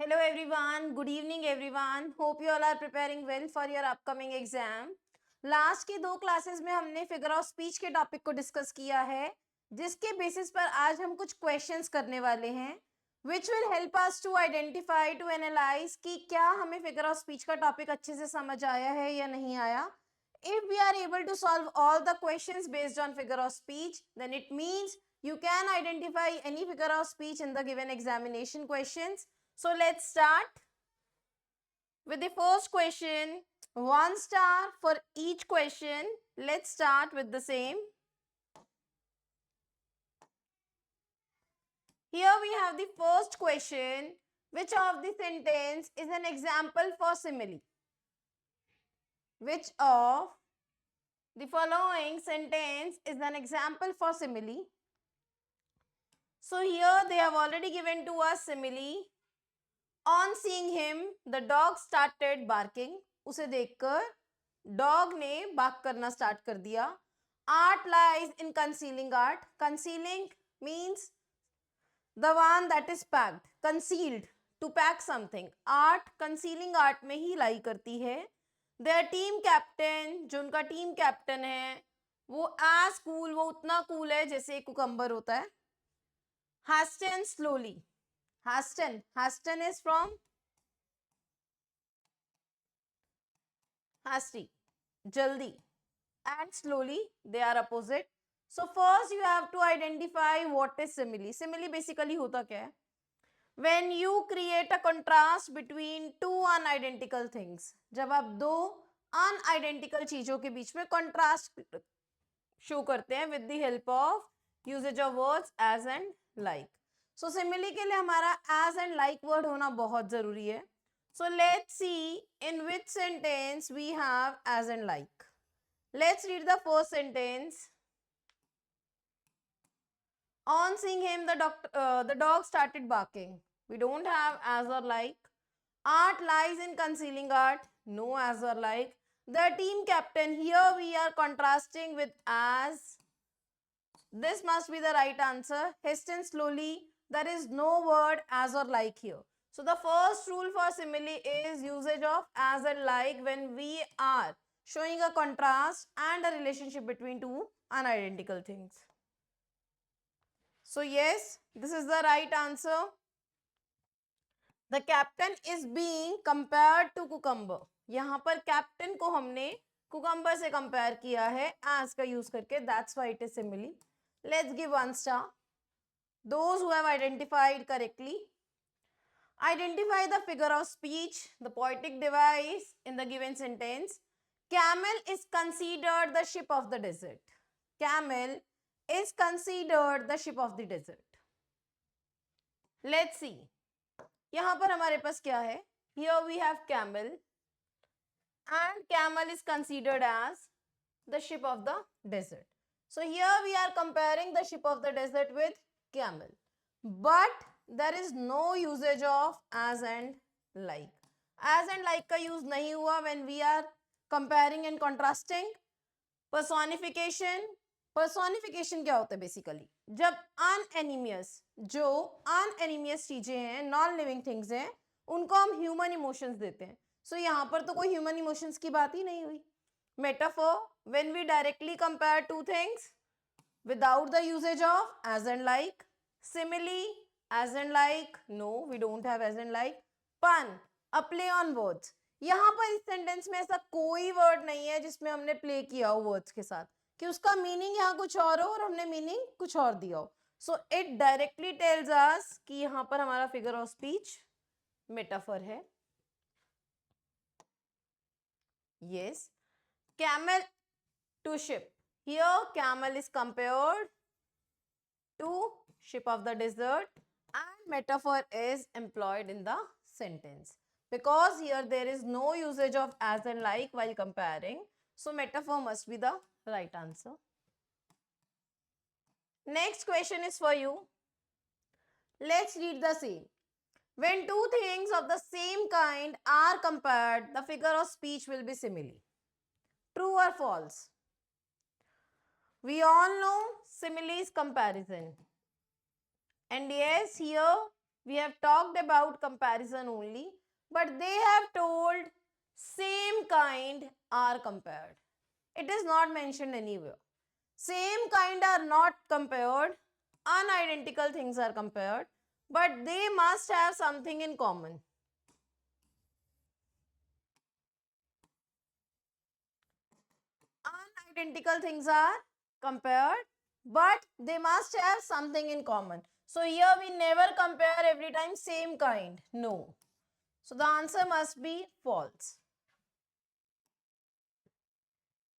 Hello everyone, good evening everyone. Hope you all are preparing well for your upcoming exam. Last की 2 classes में हमने figure of speech के topic को discuss किया है, जिसके बेसिस पर आज हम कुछ क्वेश्चंस करने वाले हैं which will help us to identify to analyse कि क्या हमें फिगर ऑफ स्पीच का टॉपिक अच्छे से समझ आया है या नहीं आया. If we are able to solve all the questions based on figure of speech, then it means you can identify any figure of speech in the given examination questions. So let's start with the first question. 1 star for each question. Let's start with the same. Here we have the first question. Which of the sentence is an example for simile? Which of the following sentence is an example for simile? So here they have already given to us simile. On seeing him, the dog started barking. उसे देखकर dog ने bark करना start कर दिया. Art lies in concealing art. Concealing means the one that is packed. Concealed, to pack something. Art concealing art में ही लाई करती है. Their team captain, जो उनका टीम कैप्टन है, वो as cool, वो उतना cool है जैसे एक कुकम्बर होता है. Hasten slowly. Hasten is from hasty, jaldi, and slowly, they are opposite. So first you have to identify what is simile. Simile basically होता क्या है? When you create a contrast between two unidentical things. जब आप दो unidentical चीजों के बीच में contrast show करते हैं with the help of usage of words as and like. So simile के लिए हमारा as and like word होना बहुत जरूरी है. So let's see in which sentence we have as and like. Let's read the first sentence. On seeing him, the dog started barking. We don't have as or like. Art lies in concealing art. No as or like. The team captain, here we are contrasting with as. This must be the right answer. Hasten slowly. There is no word as or like here. So the first rule for simile is usage of as and like when we are showing a contrast and a relationship between two unidentical things. So yes, this is the right answer. The captain is being compared to cucumber. यहाँ पर captain को हमने cucumber से compare किया है as का use करके. That's why it is simile. Let's give 1 star. Those who have identified correctly. Identify the figure of speech, the poetic device in the given sentence. Camel is considered the ship of the desert. Camel is considered the ship of the desert. Let's see. यहाँ पर हमारे पास क्या है? Here we have camel and camel is considered as the ship of the desert. So here we are comparing the ship of the desert with camel. But there is no usage of as and like. As and like का use नहीं हुआ when we are comparing and contrasting. Personification. Personification क्या होता है basically? जब unanimous, जो unanimous चीजें हैं, नॉन लिविंग थिंग्स हैं, उनको हम ह्यूमन इमोशंस देते हैं. सो यहाँ पर तो कोई ह्यूमन इमोशंस की बात ही नहीं हुई. Metaphor, when we directly compare two things without the usage of as and like. Simile, as and like. No, we don't have as and like. Pun, a play on words. यहाँ पर इस sentence में ऐसा कोई word नहीं है जिसमें हमने प्ले किया हो वर्ड्स के साथ, कि उसका मीनिंग यहाँ कुछ और हो और हमने मीनिंग कुछ और दिया हो. So it directly tells us कि यहाँ पर हमारा फिगर ऑफ स्पीच मेटाफर है. Yes. Camel to ship. Here camel is compared to ship of the desert and metaphor is employed in the sentence. Because here there is no usage of as and like while comparing. So metaphor must be the right answer. Next question is for you. Let's read the same. When two things of the same kind are compared, the figure of speech will be simile. True or false? We all know simile is comparison. And yes, here We have talked about comparison only, but they have told same kind are compared. It is not mentioned anywhere. Same kind are not compared, unidentical things are compared, but they must have something in common. Unidentical things are compared, but they must have something in common. So here we never compare every time same kind. No. So the answer must be false.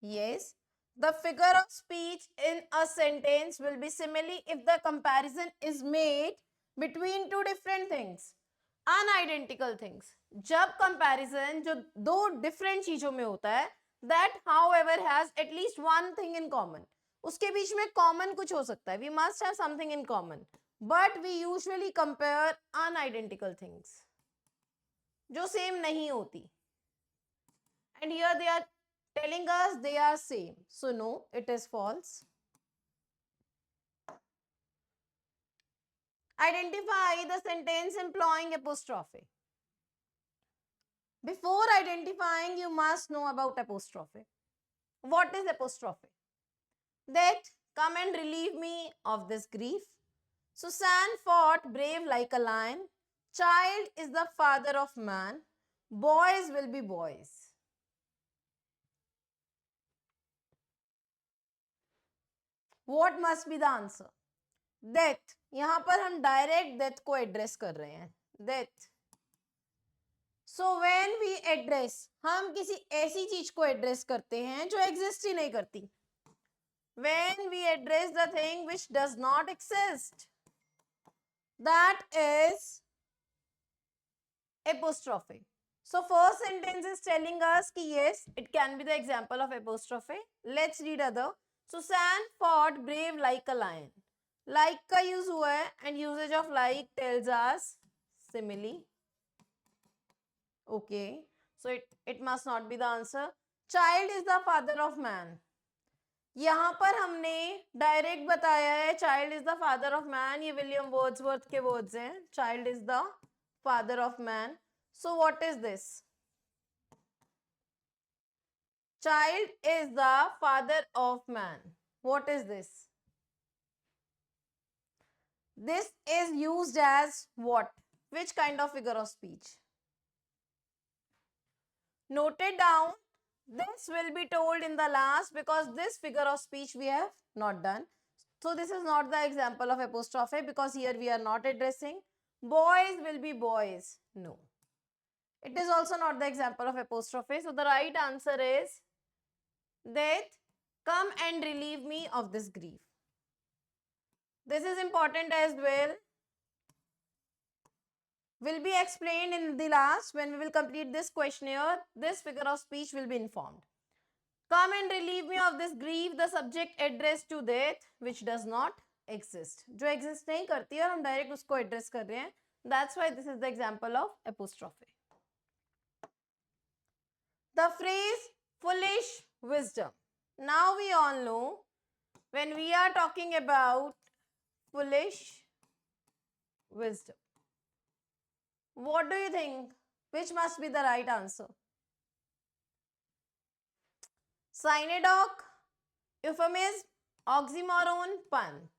Yes. The figure of speech in a sentence will be simile if the comparison is made between two different things. Unidentical things. जब comparison जो दो different चीजों में होता है, that however has at least one thing in common. उसके बीच में common कुछ हो सकता है. We must have something in common. But we usually compare unidentical things जो same नहीं होती. And here they are telling us they are same. So no, it is false. Identify the sentence employing apostrophe. Before identifying, you must know about apostrophe. What is apostrophe? That come and relieve me of this grief. Susan fought brave like a lion. Child is the father of man. Boys will be boys. What must be the answer? Death. यहाँ पर हम direct death को address कर रहे हैं. Death. So when we address, हम किसी ऐसी चीज को एड्रेस करते हैं जो एग्जिस्ट ही नहीं करती. When we address the thing which does not exist, that is apostrophe. So first sentence is telling us कि yes, it can be the example of apostrophe. Let's read other. Susan fought brave like a lion. Like का use हुआ है and usage of like tells us simile. Okay, so it must not be the answer. Child is the father of man. यहाँ पर हमने direct बताया है child is the father of man. ये William Wordsworth के words हैं. Child is the father of man. So what is this? Child is the father of man. What is this? This is used as what? Which kind of figure of speech? Note it down. This will be told in the last because this figure of speech we have not done. So this is not the example of apostrophe because here we are not addressing. Boys will be boys. No. It is also not the example of apostrophe. So the right answer is that come and relieve me of this grief. This is important as well. Will be explained in the last when we will complete this questionnaire. This figure of speech will be informed. Come and relieve me of this grief. The subject addressed to death which does not exist. जो exist नहीं करती है और हम direct उसको address कर रहे हैं. That's why this is the example of apostrophe. The phrase foolish wisdom. Now we all know when we are talking about foolish wisdom. What do you think? Which must be the right answer? Synodoc, euphemism, oxymoron, pun.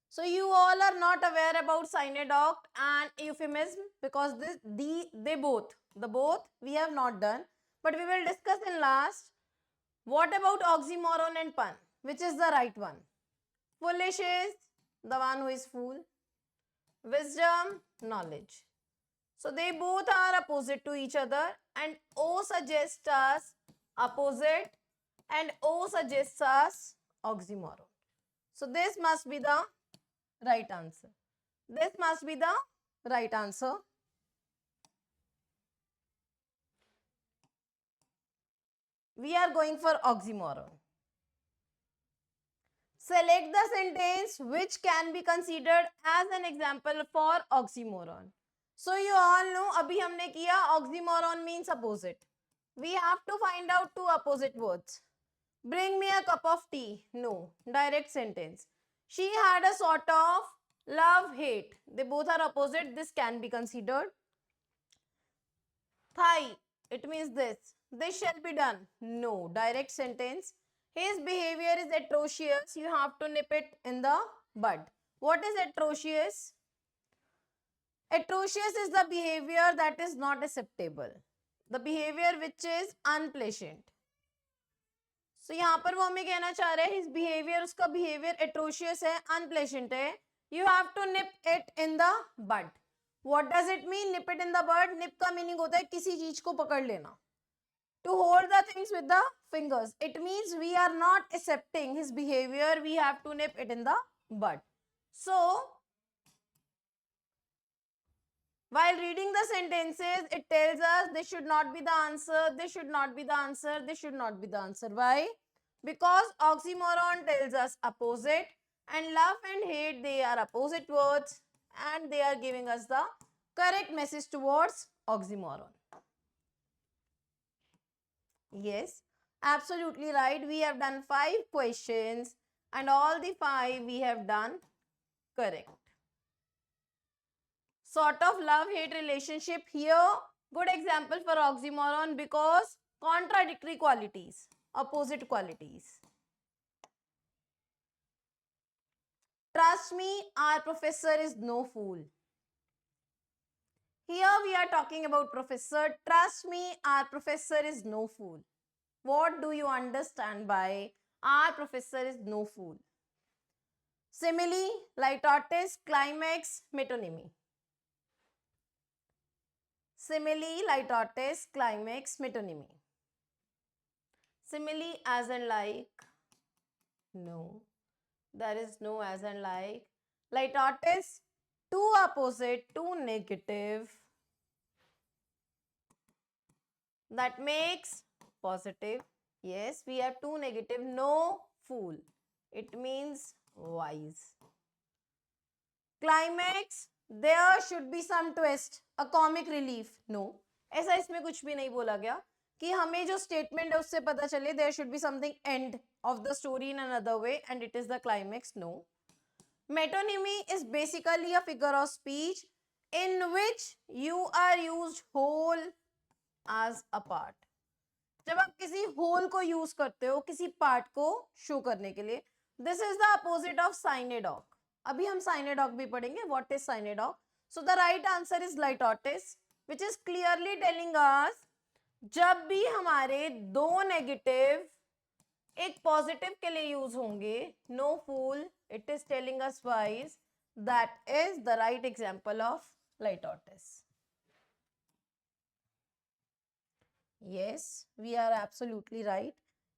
So you all are not aware about synodoc and euphemism because they both we have not done. But we will discuss in last. What about oxymoron and pun? Which is the right one? Foolish is the one who is fool. Wisdom, knowledge. So they both are opposite to each other and O suggests us opposite and O suggests us oxymoron. So this must be the right answer. This must be the right answer. We are going for oxymoron. Select the sentence which can be considered as an example for oxymoron. So you all know abhi humne kiya oxymoron means opposite. We have to find out two opposite words. Bring me a cup of tea. No, direct sentence. She had a sort of Love, hate. They both are opposite. This can be considered. Thigh. It means this. This shall be done. No. Direct sentence. His behavior is atrocious. You have to nip it in the bud. What is atrocious? Atrocious is the behavior that is not acceptable. The behavior which is unpleasant. So यहाँ पर वो हमें कहना चाह रहे हैं his behavior, उसका behavior atrocious है, unpleasant है. You have to nip it in the bud. What does it mean? Nip it in the bud. Nip का meaning होता है किसी चीज को पकड़ लेना. To hold the things with the fingers. It means we are not accepting his behavior. We have to nip it in the bud. So, while reading the sentences, it tells us this should not be the answer, this should not be the answer, this should not be the answer. Why? Because oxymoron tells us opposite, and love and hate, they are opposite words, and they are giving us the correct message towards oxymoron. Yes, absolutely right. We have done 5 questions, and all the 5 we have done correct. Sort of love-hate relationship here. Good example for oxymoron because contradictory qualities, opposite qualities. Trust me, our professor is no fool. Here we are talking about professor. Trust me, our professor is no fool. What do you understand by our professor is no fool? Simile, litotes, climax, metonymy. Simile, litotes, climax, metonymy. Simile as in like, no. There is no as in like. Litotes, two opposite, two negative. That makes positive. Yes, we have two negative. No fool. It means wise. Climax, there should be some twist, a comic relief. No, ऐसा इसमें कुछ भी नहीं बोला गया कि हमें जो स्टेटमेंट है उससे पता चले there should be something end of the story in another way and it is the climax. No. Metonymy is basically a figure of speech in which you are used whole as a part. जब आप किसी whole को use करते हो किसी part को show करने के लिए, this is the opposite of synodoc. अभी हम synodoc भी पढ़ेंगे. What is synodoc? So the right answer is litotes, which is clearly telling us जब भी हमारे दो negative एक पॉजिटिव के लिए यूज होंगे, no fool, it is telling us wise, that is the right example of litotes. Yes, we are absolutely right.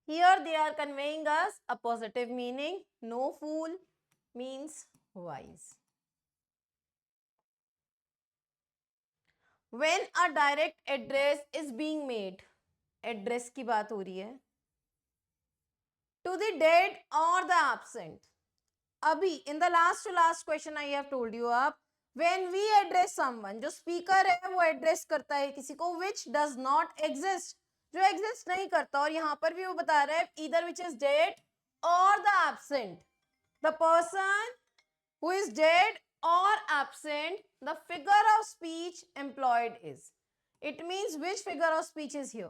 Here they are conveying us a positive meaning. No fool means wise. When a direct address is being made, address की बात हो रही है, to the dead or the absent. अभी in the last to last question I have told you up, when we address someone, जो speaker है वो address करता है किसी को which does not exist, जो exist नहीं करता, और यहाँ पर भी वो बता रहा है either which is dead or the absent. The person who is dead or absent, the figure of speech employed is. It means which figure of speech is here.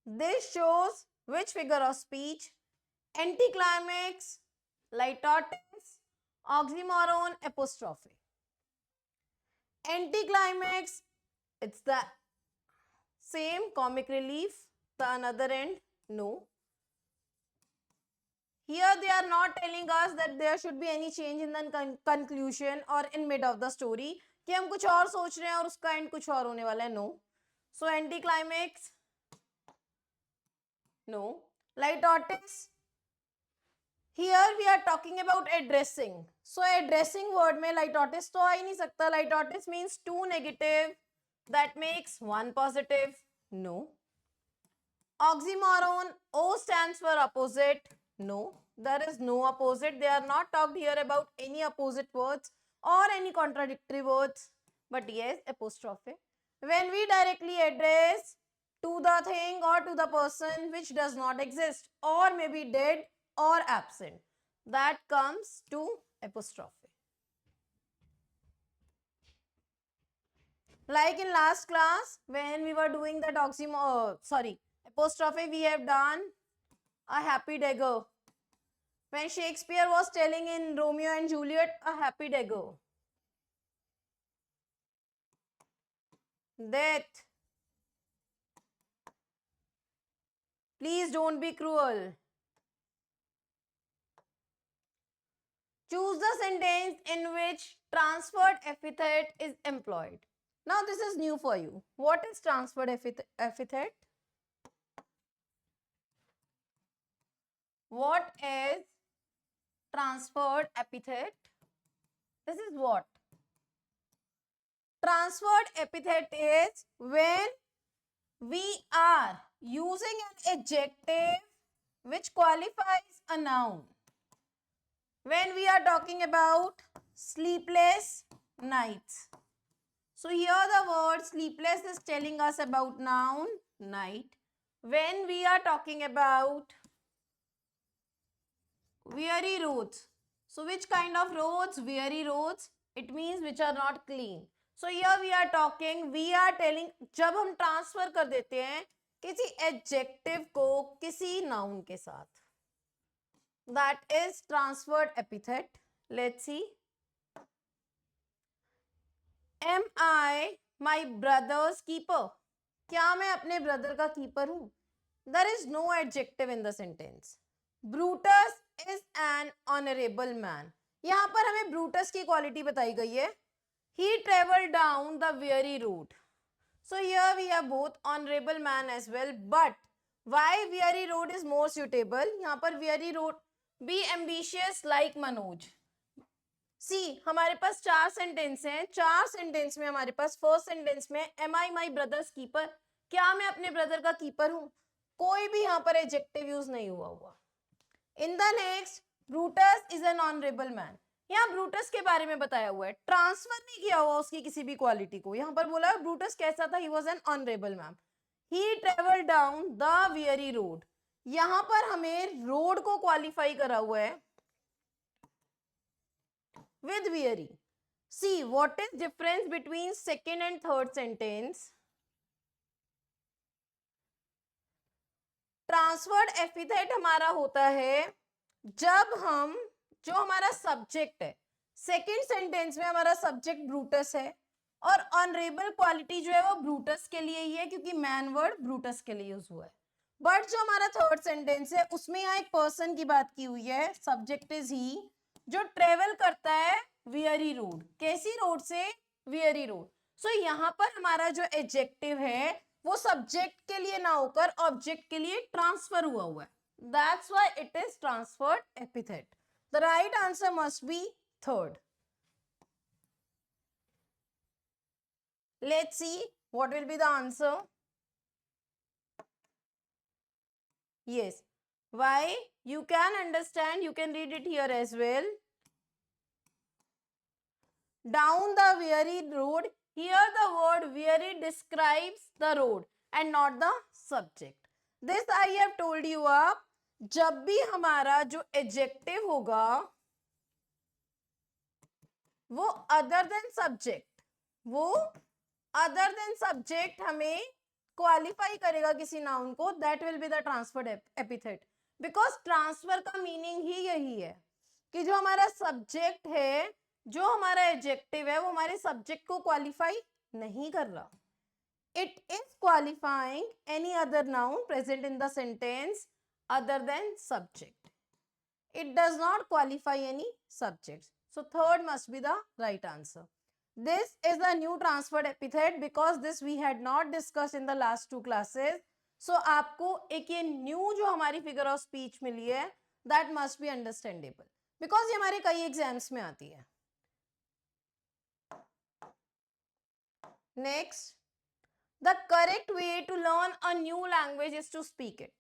This shows which figure of speech? Anticlimax, litotes, oxymoron, apostrophe. Anticlimax, it's the same comic relief, the another end, no. Here they are not telling us that there should be any change in the conclusion or in mid of the story, कि हम कुछ और सोच रहे हैं और उसका end कुछ और होने वाला है, no. So anticlimax, no. Litotes, here we are talking about addressing. So addressing word में litotes तो आ ही नहीं सकता. Litotes means two negative, that makes one positive, no. Oxymoron, O stands for opposite, no. There is no opposite. They are not talked here about any opposite words or any contradictory words, but yes, apostrophe. When we directly address to the thing or to the person which does not exist or may be dead or absent, that comes to apostrophe. Like in last class, when we were doing that apostrophe, we have done a happy dagger. When Shakespeare was telling in Romeo and Juliet, a happy dagger. Death. Please don't be cruel. Choose the sentence in which transferred epithet is employed. Now this is new for you. What is transferred epithet? What is transferred epithet? This is what? Transferred epithet is when we are using an adjective which qualifies a noun. When we are talking about sleepless nights. So here the word sleepless is telling us about noun, night. When we are talking about weary roads. So which kind of roads? Weary roads. It means which are not clean. So here we are talking, we are telling, जब हम transfer कर देते हैं किसी adjective को किसी noun के साथ, that is transferred epithet. Let's see. Am I my brother's keeper? क्या मैं अपने ब्रदर का कीपर हूं? There is no adjective in the sentence. Brutus is an honorable man. यहाँ पर हमें ब्रूटस की क्वालिटी बताई गई है. He traveled down the weary road. So here we have both honorable man as well. But why weary road is more suitable? यहाँ पर weary road. Be ambitious like Manoj. See, हमारे पास 4 sentence हैं. 4 sentence में हमारे पास first sentence में am I my brother's keeper? क्या मैं अपने ब्रदर का कीपर हूं? कोई भी यहाँ पर एडजेक्टिव यूज नहीं हुआ. In the next, Brutus is an honorable man. यहाँ ब्रूटस के बारे में बताया हुआ है, ट्रांसफर नहीं किया हुआ उसकी किसी भी क्वालिटी को. यहाँ पर बोला ब्रूटस कैसा था? He was an honorable man. He traveled down the weary road. यहाँ पर हमें रोड को क्वालिफाई करा हुआ है with weary. See, what is difference between second and third sentence? Transferred epithet हमारा होता है जब हम, जो हमारा सब्जेक्ट है, सेकंड सेंटेंस में हमारा सब्जेक्ट ब्रूटस है और ऑनरेबल क्वालिटी जो है वो ब्रूटस के लिए ही है क्योंकि मैन वर्ड ब्रूटस के लिए यूज हुआ है. बट जो हमारा थर्ड सेंटेंस है उसमें यहाँ एक पर्सन की बात की हुई है, सब्जेक्ट इज ही, जो ट्रेवल करता है वियरी रोड. कैसी रोड से? Via road. सो यहाँ पर हमारा जो एडजेक्टिव है वो सब्जेक्ट के लिए ना होकर ऑब्जेक्ट के लिए ट्रांसफर हुआ है. That's why it is transferred epithet. The right answer must be third. Let's see what will be the answer. Yes. Why? You can understand, you can read it here as well. Down the weary road. Here the word weary describes the road and not the subject. This I have told you up. जब भी हमारा जो adjective होगा वो other than subject, वो other than subject हमें qualify करेगा किसी नाउन को, that will be the transferred epithet. Because transfer का मीनिंग ही यही है कि जो हमारा सब्जेक्ट है, जो हमारा एडजेक्टिव है वो हमारे सब्जेक्ट को क्वालिफाई नहीं कर रहा. It is qualifying any other noun present in the sentence other than subject. It does not qualify any subjects. So third must be the right answer. This is the new transferred epithet because this we had not discussed in the last 2 classes. So आपको एक ये new जो हमारी figure of speech मिली है that must be understandable because ये हमारे कई exams में आती है. Next, the correct way to learn a new language is to speak it.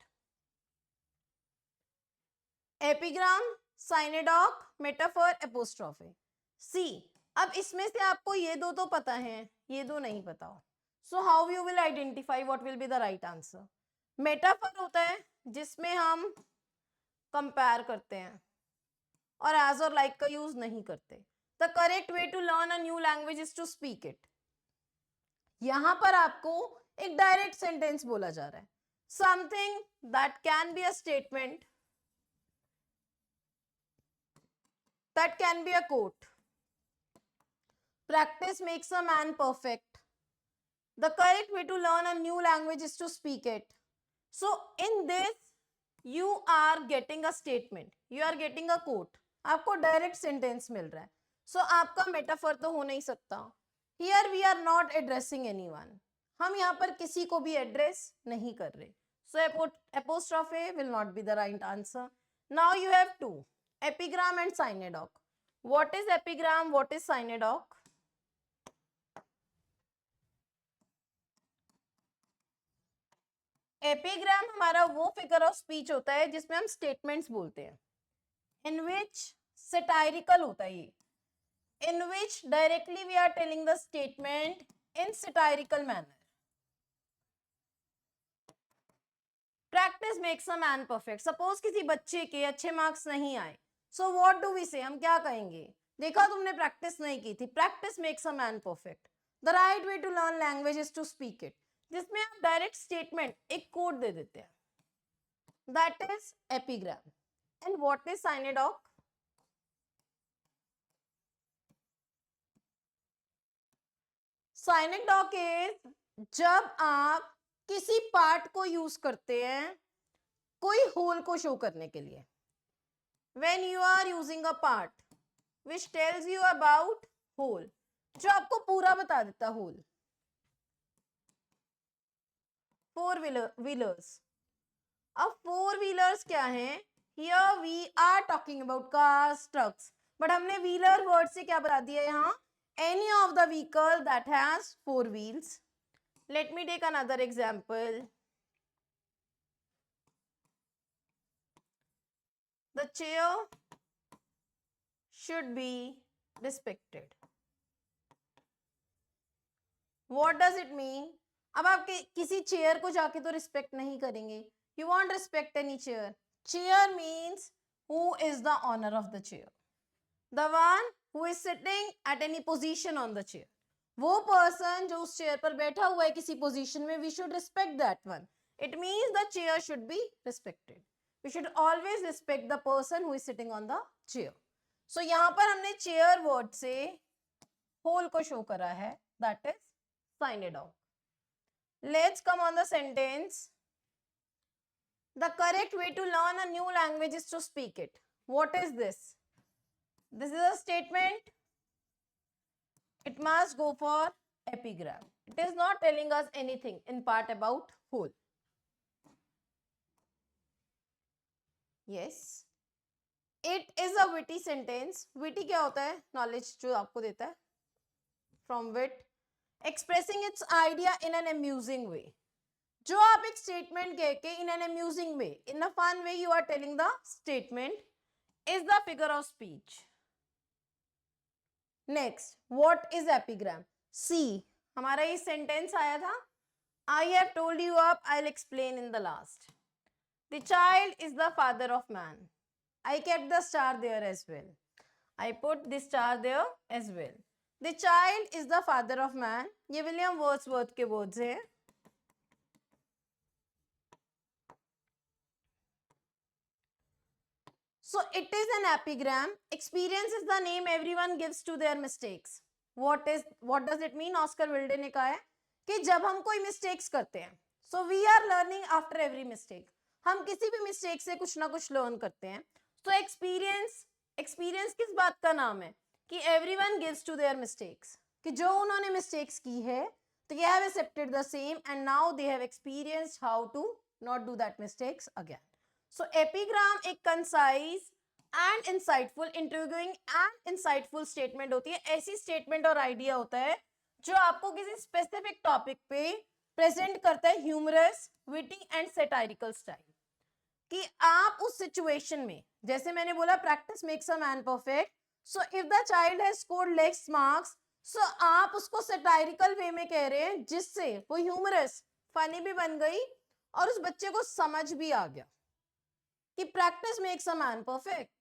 Epigram, synecdoche, metaphor, apostrophe. See, अब इसमें से आपको ये दो तो पता है, ये दो नहीं पता हो. So how you will identify what will be the right answer? Metaphor होता है जिसमें हम कंपेयर करते हैं. और एज और लाइक का यूज नहीं करते. The correct way to learn a new language is to speak it. यहां पर आपको एक डायरेक्ट सेंटेंस बोला जा रहा है. Something that can be a statement, that can be a quote. Practice makes a man perfect. The correct way to learn a new language is to speak it. So in this you are getting a statement, you are getting a quote. आपको direct sentence मिल रहा है. So आपका metaphor तो हो नहीं सकता. Here we are not addressing anyone. हम यहाँ पर किसी को भी एड्रेस नहीं कर रहे. सो apostrophe will not be the right answer. Now you have two, epigram and synodoc. What is epigram? What is synodoc? Epigram हमारा वो फिगर ऑफ स्पीच होता है जिसमें हम स्टेटमेंट्स बोलते हैं, इन विच सटायरिकल होता है ये, in which directly we are telling the statement in satirical manner. Practice makes a man perfect. Suppose किसी बच्चे के अच्छे मार्क्स नहीं आए, सो व्हाट डू वी से, हम क्या कहेंगे? देखा तुमने प्रैक्टिस नहीं की थी. Practice makes a man perfect. The right way to learn language is to speak it. जिसमें आप डायरेक्ट स्टेटमेंट एक कोड दे देते हैं, that is epigram. And what is synecdoche? Synecdoche is जब आप किसी पार्ट को यूज करते हैं कोई होल को शो करने के लिए. When you are using a part which tells you about whole, जो आपको पूरा बता देता होल. Four wheelers. अब फोर व्हीलर्स क्या है? Here we are talking about cars, trucks, but हमने व्हीलर वर्ड से क्या बता दिया यहाँ? Any of the vehicle that has four wheels. Let me take another example. The chair should be respected. What does it mean? अब आप किसी chair को जाके तो रिस्पेक्ट नहीं करेंगे. You won't respect any chair. Chair means who is the owner of the chair, the one who is sitting at any position on the chair. वो person जो उस चेयर पर बैठा हुआ है किसी पोजीशन में, we should respect that one. It means the chair should be respected. We should always respect the person who is sitting on the chair. So यहाँ पर हमने चेयर वर्ड से होल को शो करा है, that is synodoc. Let's come on the sentence. The correct way to learn a new language is to speak it. What is this? This is a statement. It must go for epigram. It is not telling us anything in part about whole. Yes. It is a witty sentence. Witty क्या होता है? Knowledge जो आपको देता है. From wit. Expressing its idea in an amusing way. जो आप एक statement कह के in an amusing way, in a fun way you are telling the statement, is the figure of speech. Next, what is epigram? See, हमारा ये sentence आया था. I have told you up, I'll explain in the last. The child is the father of man. I kept the star there as well. I put the star there as well. The child is the father of man. ये William Wordsworth के words हैं. So it is an epigram. Experience is the name everyone gives to their mistakes. What does it mean? Oscar Wilde ने कहा है कि जब हम कोई मिस्टेक्स करते हैं, so we are learning after every mistake. हम किसी भी मिस्टेक से कुछ ना कुछ लर्न करते हैं. So एक्सपीरियंस किस बात का नाम है? कि everyone gives to their mistakes. कि जो उन्होंने मिस्टेक्स की है, तो they have accepted the same and now they have experienced how to not do that mistakes again. So epigram एक concise and insightful, intriguing and insightful statement होती है. ऐसी statement और idea होता है जो आपको किसी specific topic पे present करता है humorous, witty and satirical style. कि आप उस situation में, जैसे मैंने बोला practice makes a man perfect. So if the child has scored less marks, so आप उसको satirical way में कह रहे हैं जिससे वो humorous, funny भी बन गई और उस बच्चे को समझ भी आ गया कि practice makes a man perfect.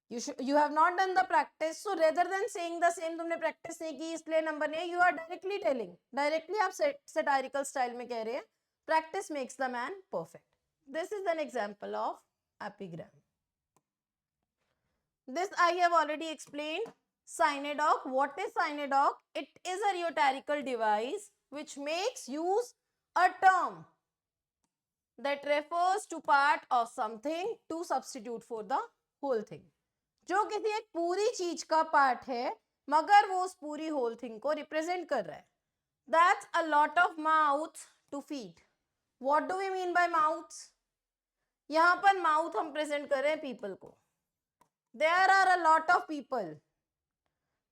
You have not done the practice, so rather than saying the same तुमने practice नहीं की इसलिए number नहीं, you are directly telling, directly आप satirical style में कह रहे हैं, practice makes the man perfect. This is an example of epigram. This I have already explained. Synadoc. What is synadoc? It is a rhetorical device which makes use a term that refers to part of something to substitute for the whole thing. जो किसी एक पूरी चीज का part है मगर वो उस पूरी होल थिंग को रिप्रेजेंट कर रहा है. That's a lot of mouths to feed. What do we mean by mouths? यहाँ पर माउथ हम प्रेजेंट कर रहे हैं पीपल को. There are a lot of people.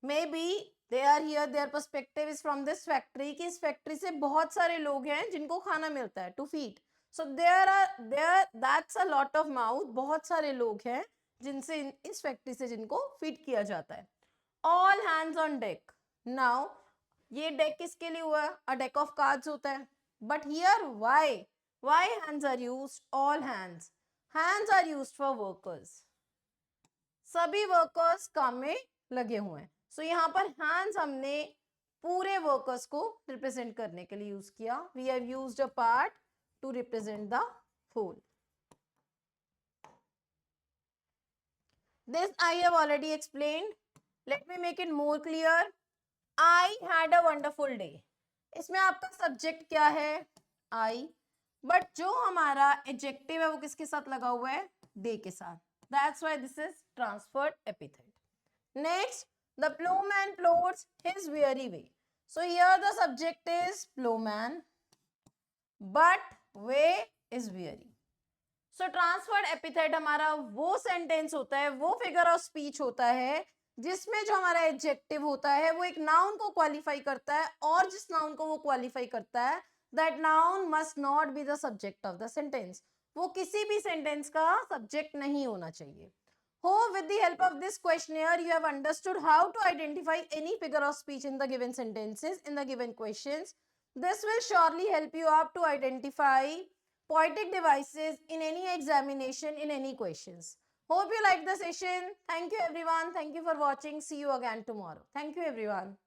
Maybe they are here, their perspective is from this factory कि इस factory से बहुत सारे लोग हैं जिनको खाना मिलता है, to feed. So that's a lot of mouth. बहुत सारे लोग हैं जिनसे इस फैक्ट्री से जिनको फीड किया जाता है. All hands on deck. Now ये डेक किसके लिए हुआ है? A deck of cards होता है. But here why hands are used? All hands. Hands are used for workers. सभी वर्कर्स काम में लगे हुए हैं. सो यहाँ पर हैंड्स हमने पूरे वर्कर्स को रिप्रेजेंट करने के लिए यूज किया. We have used a part to represent the whole. This I have already explained. Let me make it more clear. I had a wonderful day. इसमें आपका सब्जेक्ट क्या है? I. बट जो हमारा एडजेक्टिव है वो किसके साथ लगा हुआ है? डे के साथ. That's why this is transferred epithet. Next, the plowman plods his weary way. So here the subject is plowman, but way is weary. So transferred epithet हमारा वो sentence होता है, वो figure of speech होता है जिसमें जो हमारा एडजेक्टिव होता है वो एक नाउन को क्वालिफाई करता है और जिस नाउन को वो क्वालिफाई करता है that noun must not be the subject of the sentence. वो किसी भी सेंटेंस का सब्जेक्ट नहीं होना चाहिए. Hope with the help of this questionnaire you have understood how to identify any figure of speech in the given sentences in the given questions. This will surely help you out to identify poetic devices in any examination in any questions. Hope you like the session. Thank you everyone. Thank you for watching. See you again tomorrow. Thank you everyone.